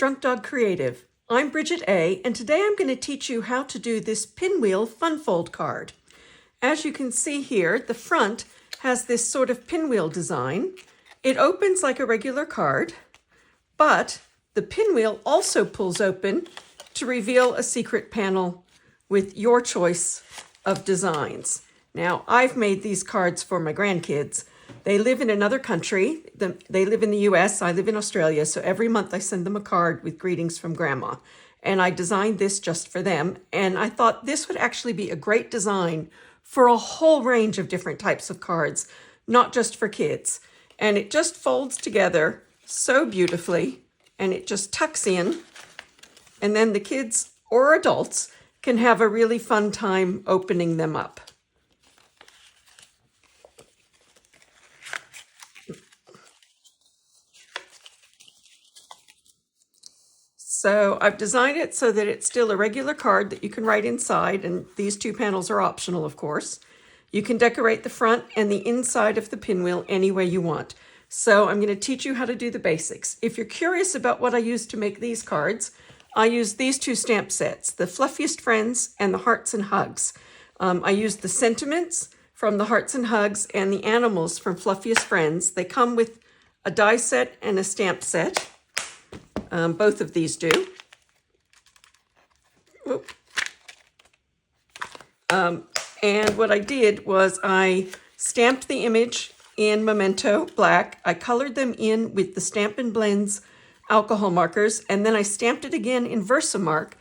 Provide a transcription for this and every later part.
Drunk Dog Creative. I'm Bridget A, and today I'm going to teach you how to do this Pinwheel Fun Fold card. As you can see here, the front has this sort of pinwheel design. It opens like a regular card, but the pinwheel also pulls open to reveal a secret panel with your choice of designs. Now, I've made these cards for my grandkids. They live in another country. They live in the US, I live in Australia, so every month I send them a card with greetings from Grandma. And I designed this just for them, and I thought this would actually be a great design for a whole range of different types of cards, not just for kids. And it just folds together so beautifully, and it just tucks in, and then the kids or adults can have a really fun time opening them up. So I've designed it so that it's still a regular card that you can write inside, and these two panels are optional, of course. You can decorate the front and the inside of the pinwheel any way you want. So I'm going to teach you how to do the basics. If you're curious about what I use to make these cards, I use these two stamp sets, the Fluffiest Friends and the Hearts and Hugs. I use the sentiments from the Hearts and Hugs and the animals from Fluffiest Friends. They come with a die set and a stamp set. Both of these do. And what I did was I stamped the image in Memento Black. I colored them in with the Stampin' Blends alcohol markers, and then I stamped it again in Versamark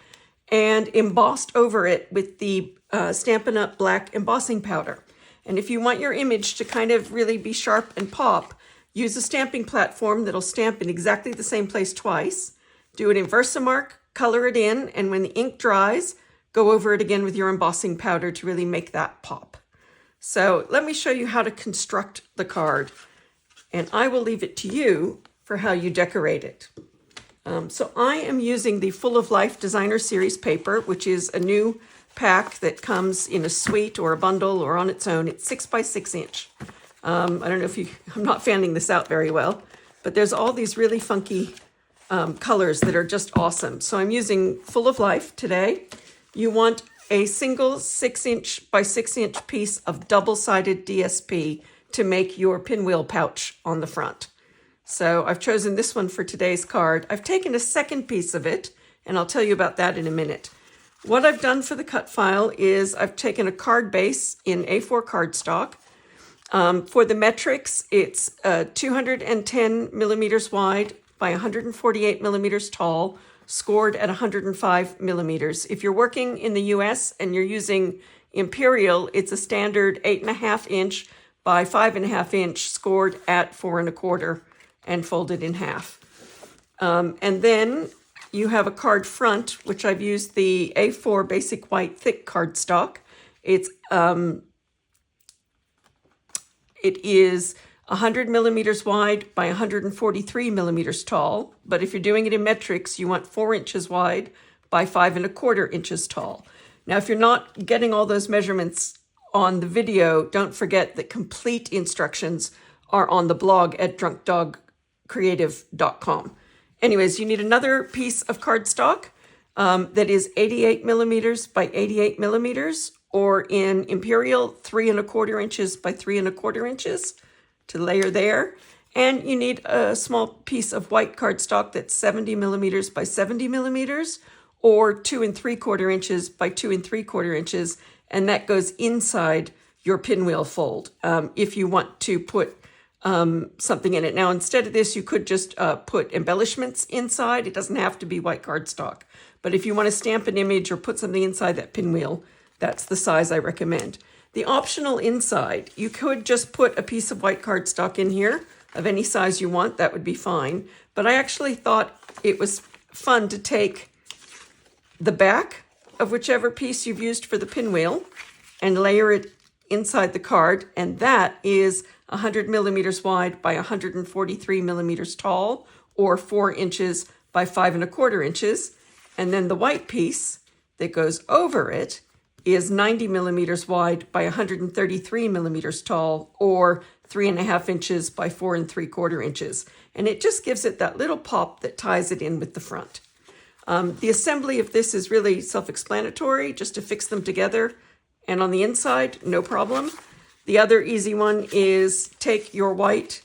and embossed over it with the Stampin' Up! Black embossing powder. And if you want your image to kind of really be sharp and pop, use a stamping platform that'll stamp in exactly the same place twice. Do it in Versamark, color it in, and when the ink dries, go over it again with your embossing powder to really make that pop. So let me show you how to construct the card, and I will leave it to you for how you decorate it. So I am using the Full of Life Designer Series paper, which is a new pack that comes in a suite or a bundle or on its own. It's 6 by 6 inch. I don't know if I'm not fanning this out very well, but there's all these really funky colors that are just awesome. So I'm using Full of Life today. You want a single 6 inch by 6 inch piece of double-sided DSP to make your pinwheel pouch on the front. So I've chosen this one for today's card. I've taken a second piece of it, and I'll tell you about that in a minute. What I've done for the cut file is I've taken a card base in A4 cardstock. For the metrics, it's 210 millimeters wide by 148 millimeters tall, scored at 105 millimeters. If you're working in the US and you're using Imperial, it's a standard 8.5 inch by 5.5 inch, scored at 4 1/4 and folded in half. And then you have a card front, which I've used the A4 basic white thick cardstock. It is 100 millimeters wide by 143 millimeters tall. But if you're doing it in metrics, you want 4 inches wide by 5 1/4 inches tall. Now, if you're not getting all those measurements on the video, don't forget that complete instructions are on the blog at drunkdogcreative.com. Anyways, you need another piece of cardstock that is 88 millimeters by 88 millimeters, or in Imperial, 3 1/4 inches by 3 1/4 inches to layer there. And you need a small piece of white cardstock that's 70 millimeters by 70 millimeters, or 2 3/4 inches by 2 3/4 inches, and that goes inside your pinwheel fold if you want to put something in it. Now, instead of this, you could just put embellishments inside. It doesn't have to be white cardstock. But if you want to stamp an image or put something inside that pinwheel, that's the size I recommend. The optional inside, you could just put a piece of white cardstock in here of any size you want. That would be fine. But I actually thought it was fun to take the back of whichever piece you've used for the pinwheel and layer it inside the card. And that is 100 millimeters wide by 143 millimeters tall, or 4 inches by 5 1/4 inches. And then the white piece that goes over it is 90 millimeters wide by 133 millimeters tall, or 3.5 inches by 4 3/4 inches. And it just gives it that little pop that ties it in with the front. The assembly of this is really self-explanatory, just to fix them together. And on the inside, no problem. The other easy one is take your white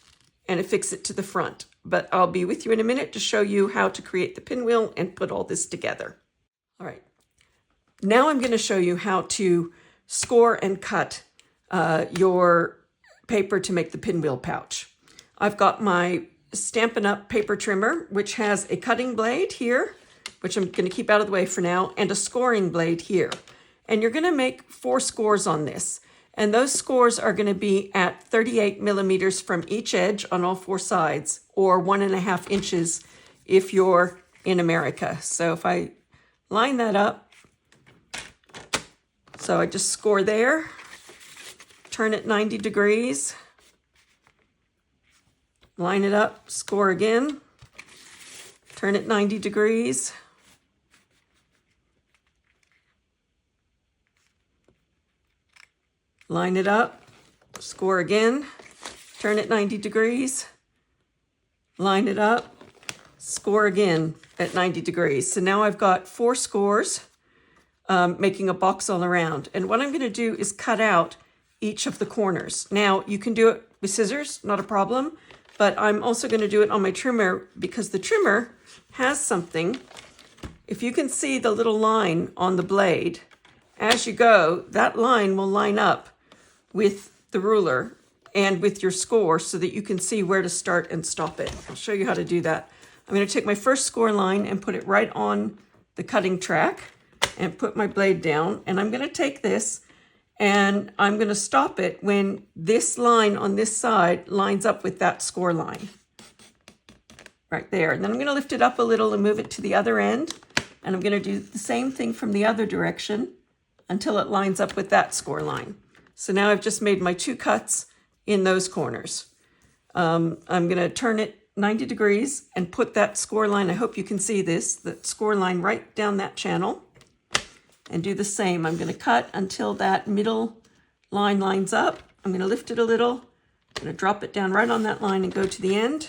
and affix it to the front. But I'll be with you in a minute to show you how to create the pinwheel and put all this together. All right. Now I'm going to show you how to score and cut your paper to make the pinwheel pouch. I've got my Stampin' Up paper trimmer, which has a cutting blade here, which I'm going to keep out of the way for now, and a scoring blade here. And you're going to make 4 scores on this. And those scores are going to be at 38 millimeters from each edge on all 4 sides, or 1.5 inches if you're in America. So if I line that up, so I just score there, turn it 90 degrees, line it up, score again, turn it 90 degrees, line it up, score again, turn it 90 degrees, line it up, score again at 90 degrees. So now I've got 4 scores, making a box all around. And what I'm going to do is cut out each of the corners. Now you can do it with scissors, not a problem, but I'm also going to do it on my trimmer because the trimmer has something. If you can see the little line on the blade, as you go, that line will line up with the ruler and with your score so that you can see where to start and stop it. I'll show you how to do that. I'm going to take my first score line and put it right on the cutting track and put my blade down. And I'm going to take this and I'm going to stop it when this line on this side lines up with that score line. Right there. And then I'm going to lift it up a little and move it to the other end. And I'm going to do the same thing from the other direction until it lines up with that score line. So now I've just made my 2 cuts in those corners. I'm going to turn it 90 degrees and put that score line, I hope you can see this, the score line right down that channel. And do the same. I'm going to cut until that middle line lines up. I'm going to lift it a little. I'm going to drop it down right on that line and go to the end.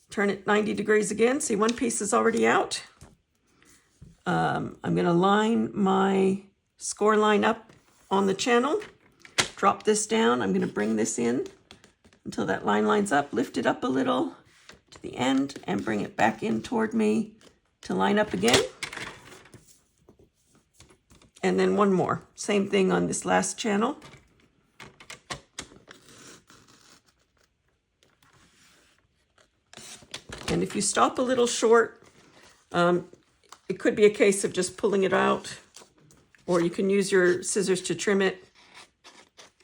Turn it 90 degrees again. See, one piece is already out. I'm going to line my score line up on the channel. Drop this down. I'm going to bring this in until that line lines up. Lift it up a little to the end and bring it back in toward me to line up again. And then one more. Same thing on this last channel. And if you stop a little short, it could be a case of just pulling it out, or you can use your scissors to trim it,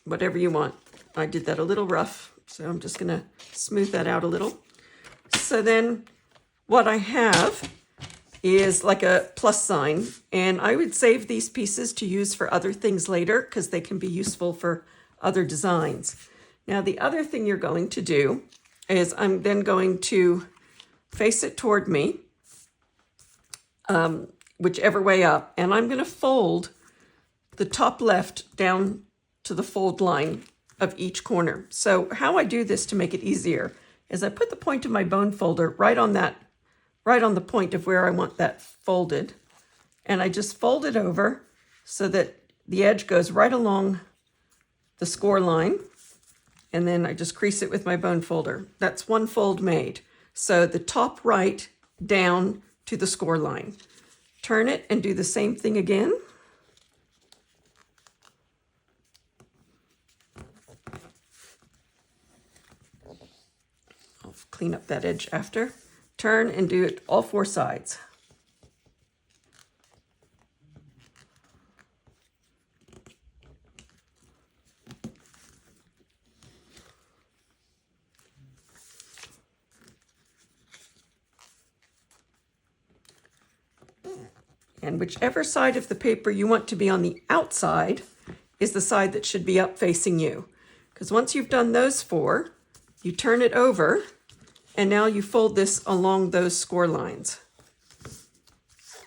whatever you want. I did that a little rough, so I'm just going to smooth that out a little. So then what I have is like a plus sign, and I would save these pieces to use for other things later because they can be useful for other designs. Now the other thing you're going to do is I'm then going to face it toward me, whichever way up, and I'm going to fold the top left down to the fold line of each corner. So how I do this to make it easier is I put the point of my bone folder right on the point of where I want that folded. And I just fold it over so that the edge goes right along the score line. And then I just crease it with my bone folder. That's one fold made. So the top right down to the score line. Turn it and do the same thing again. I'll clean up that edge after. Turn and do it all 4 sides. And whichever side of the paper you want to be on the outside is the side that should be up facing you. Because once you've done those 4, you turn it over, and now you fold this along those score lines.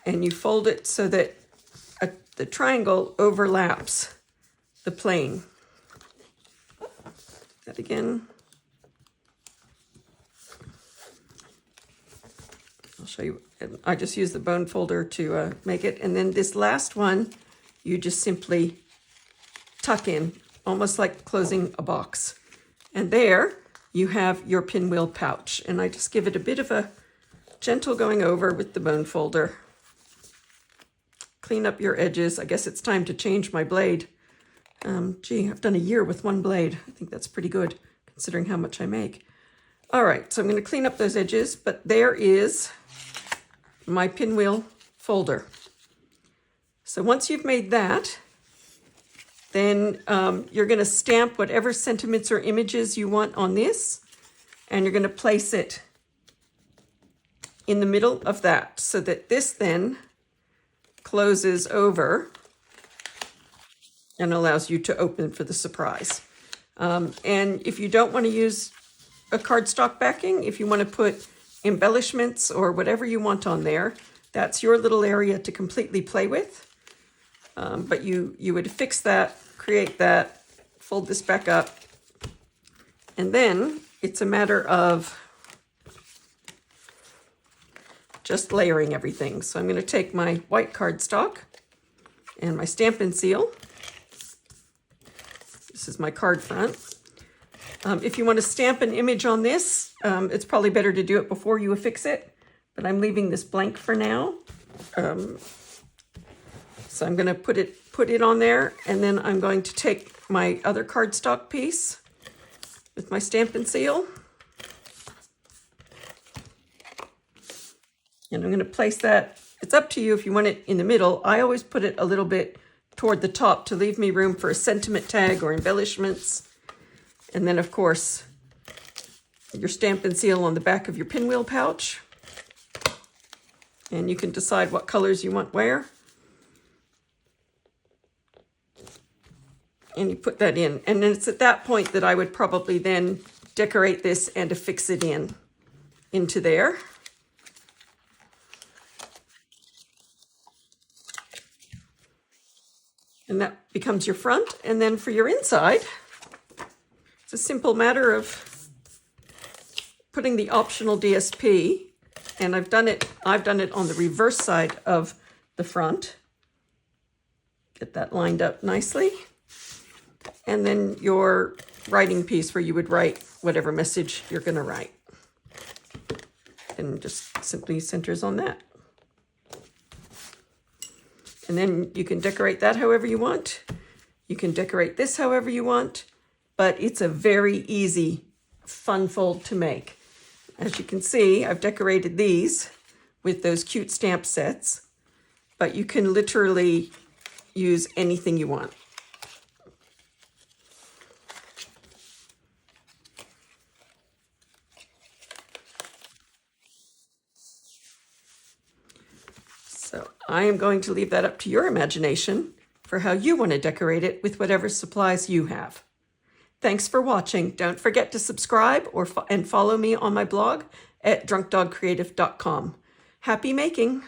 And you fold it so that the triangle overlaps the plane. that again. I'll show you. I just use the bone folder to make it. And then this last one, you just simply tuck in, almost like closing a box. And there you have your pinwheel pouch. And I just give it a bit of a gentle going over with the bone folder. Clean up your edges. I guess it's time to change my blade. Gee, I've done a year with one blade. I think that's pretty good considering how much I make. All right, so I'm going to clean up those edges, but there is my pinwheel folder. So once you've made that, then you're going to stamp whatever sentiments or images you want on this, and you're going to place it in the middle of that so that this then closes over and allows you to open for the surprise. And if you don't want to use a cardstock backing, if you want to put embellishments or whatever you want on there, that's your little area to completely play with. But you would fix that, create that, fold this back up, and then it's a matter of just layering everything. So I'm going to take my white cardstock and my Stampin' Seal. This is my card front. If you want to stamp an image on this, it's probably better to do it before you affix it, but I'm leaving this blank for now. So I'm going to put it on there, and then I'm going to take my other cardstock piece with my Stampin' Seal. And I'm going to place that. It's up to you if you want it in the middle. I always put it a little bit toward the top to leave me room for a sentiment tag or embellishments. And then, of course, your Stampin' Seal on the back of your pinwheel pouch. And you can decide what colors you want where. And you put that in. And then it's at that point that I would probably then decorate this and affix it into there. And that becomes your front. And then for your inside, it's a simple matter of putting the optional DSP, and I've done it on the reverse side of the front. Get that lined up nicely. And then your writing piece where you would write whatever message you're going to write. And just simply centers on that. And then you can decorate that however you want. You can decorate this however you want, but it's a very easy, fun fold to make. As you can see, I've decorated these with those cute stamp sets, but you can literally use anything you want. So I am going to leave that up to your imagination for how you want to decorate it with whatever supplies you have. Thanks for watching. Don't forget to subscribe and follow me on my blog at drunkdogcreative.com. Happy making!